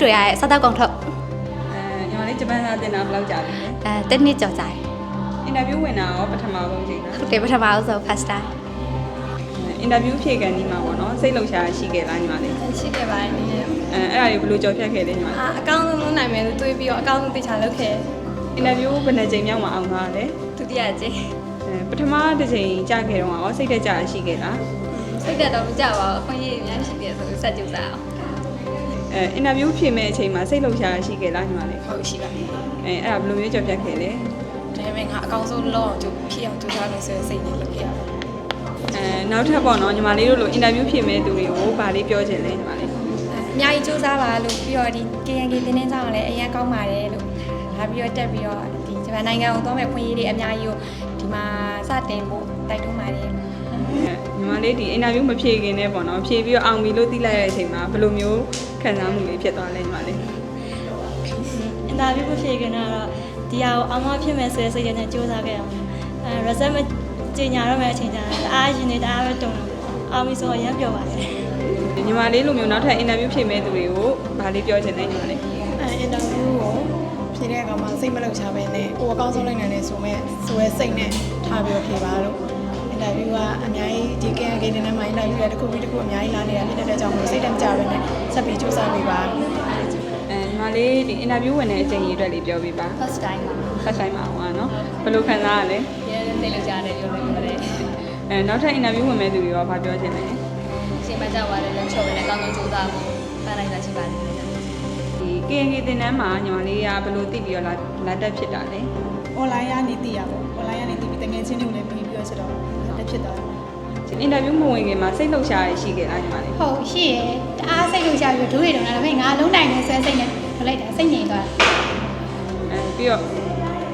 တို့ရဲ့စားတောက်ကောင်ထုတ် ညီမလေးဂျပန်စာတင်တာဘယ်လောက်ကြာပြီလဲ တစ်နှစ်ကျော်ကြာတယ် အင်တာဗျူးဝင်တာရောပထမဆုံးချိန်လား ဟုတ်တယ်ပထမဆုံး first time အင်တာဗျူးဖြေကန်ဒီမှာပေါ့နော်စိတ်လှုပ်ရှားရှိခဲ့လားညီမလေး ရှိခဲ့ပါတယ်နည်းနည်း အဲ့ဒါတွေဘယ်လိုကြော်ဖြတ်ခဲ့လဲညီမလေး အကောင့်ဆုံးလုပ်နိုင်မယ်လို့တွေးပြီးတော့အကောင့်ဆုံးတေချာလုပ်ခဲ့ အင်တာဗျူးဘယ်နှကြိမ်မြောက်မှအောင်သွားလဲ ဒုတိယကြိမ် ပထမတစ်ချိန်ကြာခဲ့တော့ရောစိတ်သက်ကြရှိခဲ့လား စိတ်ကတော့မကြပါဘူးအခွင့်အရေးအများကြီးရှိတယ်ဆိုစက်ကြိုးစားအောင် အင်တာဗျူးဖြေမဲ့အချိန်မှာစိတ်လှုပ်ရှားရှိခဲ့လားညီမလေး ဟုတ်ရှိပါတယ် အဲ့ဒါဘယ်လိုမျိုးကြော်ဖြတ်ခဲ့လဲ ဒါပေမဲ့ငါအကောင့်ဆုံးလောက်အောင်ဖြစ်အောင်ကြိုးစားမယ်ဆိုရင်စိတ်နဲ့လုပ်ခဲ့ရပါတယ် နောက်ထပ်ပေါ့နော်ညီမလေးတို့လိုအင်တာဗျူးဖြေမဲ့သူတွေကိုဗာလေးပြောချင်လဲညီမလေး အများကြီးစူးစမ်းပါလို့ပြီးတော့ဒီ KNK တင်းတင်းဆောင်လည်းအရင်ကောင်းပါတယ်လို့လာပြီးတော့တက်ပြီးတော့ဒီဂျပန်နိုင်ငံကိုသွားမဲ့ခွင့်ရတွေအများကြီးကိုဒီမှာစတင်ဖို့တိုက်တွန်းပါတယ် ညီမလေးဒီအင်တာဗျူးမဖြေခင်နဲ့ပေါ့နော်ဖြေပြီးတော့အောင်ပြီလို့သိလိုက်တဲ့အချိန်မှာဘယ်လိုမျိုးခံစားမှုလေးဖြစ်သွားလဲညီမလေး အင်တာဗျူးဖြစ်ခင်တော့ဒီဟာကိုအောင်မဖြစ်မယ်ဆိုတဲ့စိတ်နဲ့စူးစမ်းခဲ့အောင်result မကြေညာတော့မယ့်အချိန်ကျရင်တအားရှင်နေတအားပဲတုံတော့အောင်ပြီဆိုတော့ရမ်းပြောပါတယ် ညီမလေးလိုမျိုးနောက်ထပ်အင်တာဗျူးဖြေမဲ့သူတွေကိုဗာလေးပြောချင်တယ်ညီမလေး အင်တာဗျူးကိုဖြေတဲ့အခါမှာစိတ်မလှုပ်ရှားပဲနဲ့ကိုယ်အကောင်းဆုံးလုပ်နိုင်တယ်ဆိုရဲစိတ်နဲ့ထားပြီးဖြေပါလို့အင်တာဗျူးကအများကြီးဒီ KNK တင်တဲ့မှာအင်တာဗျူးရတစ်ခုပြီးတစ်ခုအများကြီးလာနေတာဖြစ်တဲ့ကြောင့်စိတ်တမကြပဲနဲ့ဆက်ပြီးစူးစမ်းပေးပါ ညီမလေးဒီအင်တာဗျူးဝင်တဲ့အချိန်ကြီးအတွက်လေးပြောပြပါ first time ပါ ဆက်ဆိုင်ပါအောင်နော်ဘယ်လိုခံစားရလဲ ရဲစိတ်လောက်ကြတယ်ပြောလို့ရတယ် နောက်ထပ်အင်တာဗျူးဝင်မဲ့သူတွေရောဗာပြောချင်တယ် ရှင်မကြပါနဲ့လက်ချော်နဲ့ကောင်းကောင်းကြိုးစားဖို့ပန်းလိုက်တာရှိပါတယ် ဒီ KNK တင်တန်းမှာညီမလေးကဘယ်လိုသိပြီးတော့လာတက်ဖြစ်တာလဲ online ကနေသိရပေါ့ online ကနေသိပြီးတကယ်ချင်းတွေကိုလည်းပြီးပြီးတော့ဆိုတော့တက်ဖြစ်သွားတယ် အင်တာဗျူးမဝင်ခင်မှာစိတ်လှုပ်ရှားရရှိခဲ့လားညီမလေး ဟုတ်ရှိရတအားစိတ်လို့ရှာပြီးဒူးရီတော့ဒါပေမဲ့ငါလုံးနိုင်နေဆွဲစိတ်နဲ့ထလိုက်တာစိတ်ငြိမ်သွား ပြီးတော့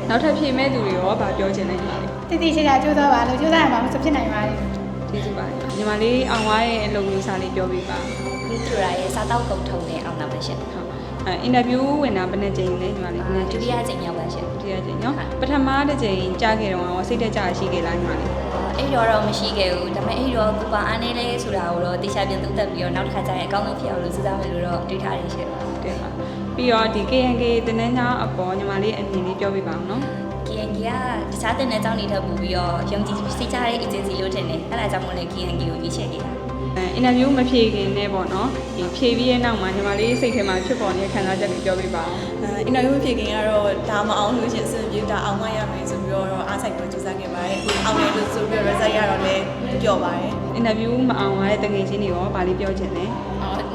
နောက်ထပ်ဖြေမဲ့သူတွေရောဗာပြောချင်တယ်ညီမလေး တိတိကျကျကြိုးစားပါလို့ကြိုးစားရမှာမဖြစ်နိုင်ပါဘူး ကျေးဇူးပါညီမလေးအောင်သွားရဲ့အလုပ်မျိုးစားလေးပြောပြပါ ဒီထရာရဲ့စားတောက်ကုန်ထုံနဲ့အောင်တာပါရှင် ဟုတ်အင်တာဗျူးဝင်တာဘယ်နှကြိမ်လဲညီမလေး ဒုတိယကြိမ်ရောက်ပါရှင် ဒုတိယကြိမ်နော်ပထမတစ်ကြိမ်ကြားခဲ့တော့စိတ်သက်ကြရှိခဲ့လားညီမလေး အဲ့တော့မရှိခဲ့ဘူးဒါပေမဲ့အဲ့တော့ကိုပါအားနေလဲဆိုတာကိုတော့တေချာပြန်သုံးသပ်ပြီးတော့နောက်တစ်ခါကျရင်အကောင်းဆုံးဖြစ်အောင်လို့စူးစမ်းမယ်လို့တော့တွေးထားရရှင် တဲ့ပါပြီးတော့ဒီ KNK တင်တဲ့ညာအပေါ်ညီမလေးအမြင်လေးပြောပြပါအောင်နော် KNK ကတခြားတင်တဲ့ကျောင်းတွေထပ်ပို့ပြီးတော့ယုံကြည်စိတ်ချတဲ့ agency လို့ထင်တယ်အဲ့ဒါကြောင့်မို့လဲ KNK ကိုရွေးချယ်ခဲ့တာ အင်တာဗျူးမဖြေခင်နဲ့ပေါ့နော်ဒီဖြေပြီးရဲ့နောက်မှာညီမလေးစိတ်ထဲမှာဖြစ်ပေါ်နေတဲ့ခံစားချက်တွေပြောပြပါအောင် အင်တာဗျူးဖြေခင်ကတော့ဒါမအောင်လို့ရှင်အဆင်ပြေဒါအောင်မရမယ်ဆိုပြီးတော့အားဆိုင်ပြီးစူးစမ်းခဲ့ပါတယ်အောင်တယ်လို့ဆိုပြီးတော့ result ရတော့လည်းပြောပါတယ် အင်တာဗျူးမအောင်ရတဲ့တကယ်ချင်းတွေရောဗာလေးပြောချင်တယ်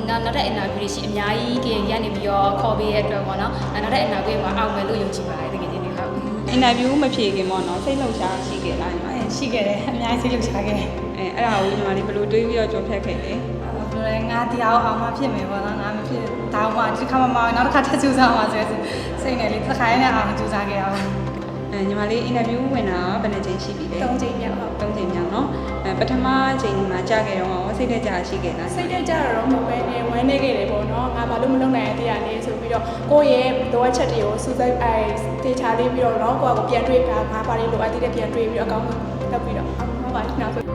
နောက်တဲ့ interview တွေရှိအများကြီး KNK ကနေပြီးတော့ခေါ်ပေးရတဲ့အတွက်ပေါ့နော်နောက်တဲ့ interview မှာအောင်မယ်လို့ယုံကြည်ပါတယ်တကယ်ချင်းတွေဟုတ် အင်တာဗျူးမဖြေခင်ပေါ့နော်စိတ်လှုပ်ရှားရှိခဲ့လားညီမလေး ရှိခဲ့တယ်အများကြီးစိတ်လှုပ်ရှားခဲ့တယ် အဲ့ဒါကိုညီမလေးဘယ်လိုတွေးပြီးတော့ကြော်ဖြတ်ခဲ့လဲ ဘယ်လိုလဲငါတရားအောင်မဖြစ်မယ်ပေါ့နော်ငါမဖြစ်ဒါမှဒီခါမှမအောင်နောက်တစ်ခါထပ်ကြိုးစားမှာဆိုရင်စိတ်နဲ့လေးတစ်ခါနဲ့အောင်ကြိုးစားခဲ့အောင် ညီမလေးအင်တာဗျူးဝင်တာဘယ်နှကြိမ်ရှိပြီလဲ ၃ချိန်မြောက်ဟုတ် 3ကြိမ်မြောက်နော်ပထမချိန်မှာကြာခဲ့တော့စိတ်သက်ကြရှိခဲ့လား စိတ်တက်ကြတော့မဟုတ်ပဲနဲ့ဝမ်းနေခဲ့တယ်ပေါ့နော်ငါဘာလို့မလုပ်နိုင်တဲ့တရားလေးဆိုပြီးတော့ကိုယ့်ရဲ့လိုအပ်ချက်တွေကိုစူးစိုက်တေချာလေးပြီးတော့နော်ကိုယ့်ကိုပြန်တွေးပါငါဘာလေးလိုအပ်တဲ့ပြန်တွေးပြီးတော့အကောင်းဆုံးလုပ်ပြီးတော့အောင်ပါပါနောက်ဆို